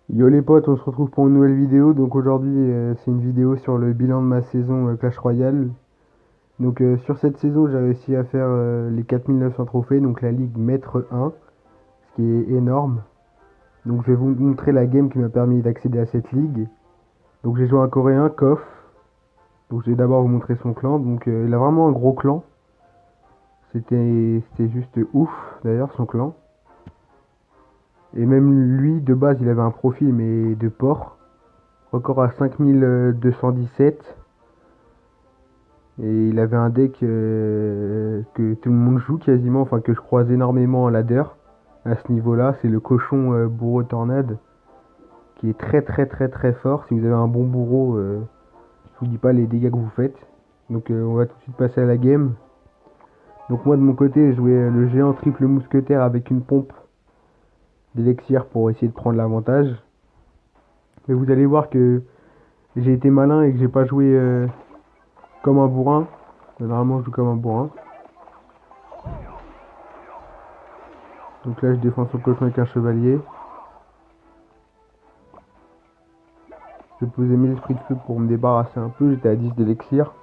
Yo les potes, on se retrouve pour une nouvelle vidéo. Donc aujourd'hui, c'est une vidéo sur le bilan de ma saison Clash Royale. Donc sur cette saison, j'ai réussi à faire les 4900 trophées, donc la ligue maître 1, ce qui est énorme. Donc je vais vous montrer la game qui m'a permis d'accéder à cette ligue. Donc j'ai joué un coréen, Kof. Donc je vais d'abord vous montrer son clan. Donc il a vraiment un gros clan. C'était juste ouf d'ailleurs son clan. Et même lui, de base, il avait un profil mais de porc. Record à 5217. Et il avait un deck que tout le monde joue quasiment, enfin que je croise énormément en ladder à ce niveau-là. C'est le cochon bourreau tornade qui est très très très très fort. Si vous avez un bon bourreau, je vous dis pas les dégâts que vous faites. Donc on va tout de suite passer à la game. Donc moi de mon côté, je jouais le géant triple mousquetaire avec une pompe d'élixir pour essayer de prendre l'avantage. Mais vous allez voir que j'ai été malin et que j'ai pas joué comme un bourrin. Normalement je joue comme un bourrin. Donc là je défends son cochon avec un chevalier. Je vais poser mes esprits de feu pour me débarrasser un peu. J'étais à 10 d'élixir.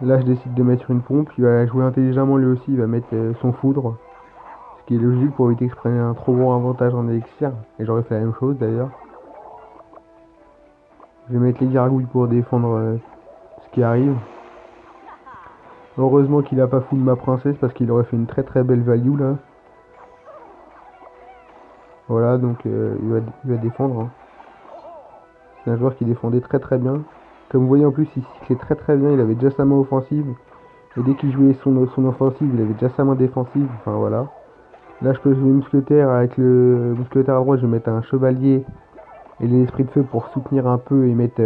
Là je décide de mettre une pompe. Il va jouer intelligemment lui aussi. Il va mettre son foudre. Ce qui est logique pour éviter que je prenne un trop gros avantage en élixir. Et j'aurais fait la même chose d'ailleurs. Je vais mettre les gargouilles pour défendre ce qui arrive. Heureusement qu'il a pas full ma princesse parce qu'il aurait fait une très très belle value là. Voilà, donc il va défendre, hein. C'est un joueur qui défendait très très bien. Comme vous voyez en plus, il cyclait très très bien. Il avait déjà sa main offensive. Et dès qu'il jouait son offensive, il avait déjà sa main défensive. Enfin voilà. Là, je peux jouer mousquetaire. Avec le mousquetaire à droite, je vais mettre un chevalier et l'esprit de feu pour soutenir un peu et mettre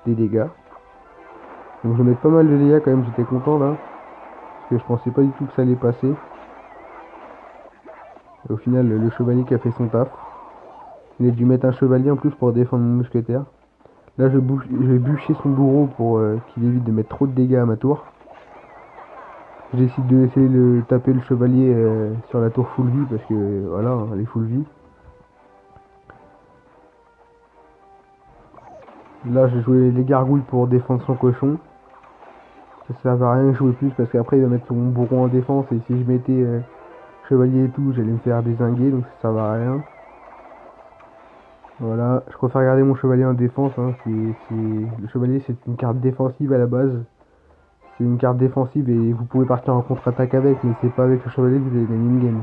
des dégâts. Donc je vais mettre pas mal de dégâts quand même. J'étais content là. Parce que je pensais pas du tout que ça allait passer. Et au final, le chevalier qui a fait son taf. Il a dû mettre un chevalier en plus pour défendre mon mousquetaire. Là, je vais bûcher son bourreau pour qu'il évite de mettre trop de dégâts à ma tour. J'essaie de essayer de taper le chevalier sur la tour full vie parce que voilà, hein, elle est full vie. Là, j'ai joué les gargouilles pour défendre son cochon. Ça sert à rien de jouer plus parce qu'après il va mettre son bourreau en défense et si je mettais chevalier et tout, j'allais me faire dézinguer donc ça sert à rien. Voilà, je préfère garder mon chevalier en défense, hein. Le chevalier c'est une carte défensive à la base. C'est une carte défensive et vous pouvez partir en contre-attaque avec, mais c'est pas avec le chevalier que vous allez gagner une game.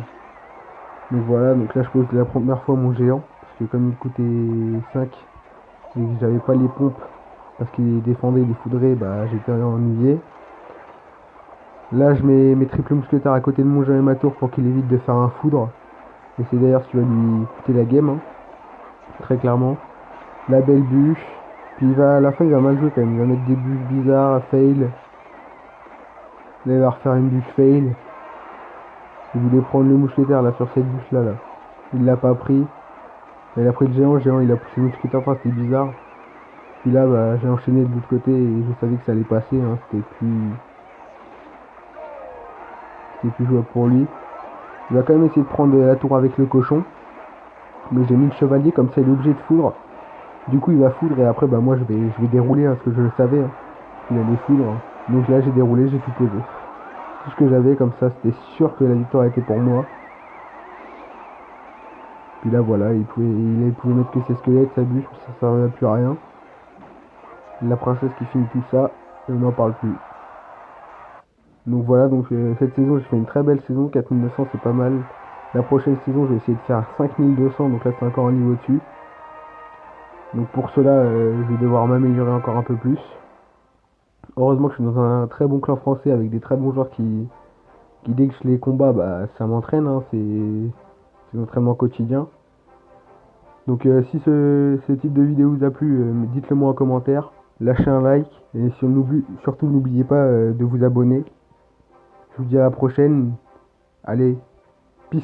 Donc voilà, donc là je pose la première fois mon géant, parce que comme il coûtait 5 et que j'avais pas les pompes, parce qu'il défendait, il les foudrait, bah j'étais ennuyé. Là je mets mes triple mousquetaires à côté de mon géant et ma tour pour qu'il évite de faire un foudre. Et c'est d'ailleurs ce qui va lui coûter la game, hein, très clairement. La belle bûche, puis à la fin il va mal jouer quand même, il va mettre des bûches bizarres, fail. Là il va refaire une bûche fail. Il voulait prendre le mousquetaire là sur cette bûche là. Il l'a pas pris. Il a pris le géant il a poussé le mousquetaire, enfin c'était bizarre. Puis là bah, j'ai enchaîné de l'autre côté et je savais que ça allait passer, hein. C'était plus jouable pour lui. Il va quand même essayer de prendre la tour avec le cochon. Mais j'ai mis le chevalier comme ça il est obligé de foudre. Du coup il va foudre et après bah moi je vais dérouler, hein, parce que je le savais, hein, qu'il allait foudre, hein. Donc là j'ai déroulé, j'ai tout posé. Tout ce que j'avais comme ça, c'était sûr que la victoire était pour moi. Puis là voilà, il pouvait mettre que ses squelettes, sa bûche, ça servait à plus à rien. La princesse qui finit tout ça, on n'en parle plus. Donc voilà, donc cette saison j'ai fait une très belle saison, 4900 c'est pas mal. La prochaine saison je vais essayer de faire 5200, donc là c'est encore un niveau dessus. Donc pour cela je vais devoir m'améliorer encore un peu plus. Heureusement que je suis dans un très bon clan français avec des très bons joueurs qui dès que je les combats, bah ça m'entraîne, hein, c'est l'entraînement quotidien. Donc si ce type de vidéo vous a plu, dites-le moi en commentaire, lâchez un like et surtout n'oubliez pas de vous abonner. Je vous dis à la prochaine. Allez, peace.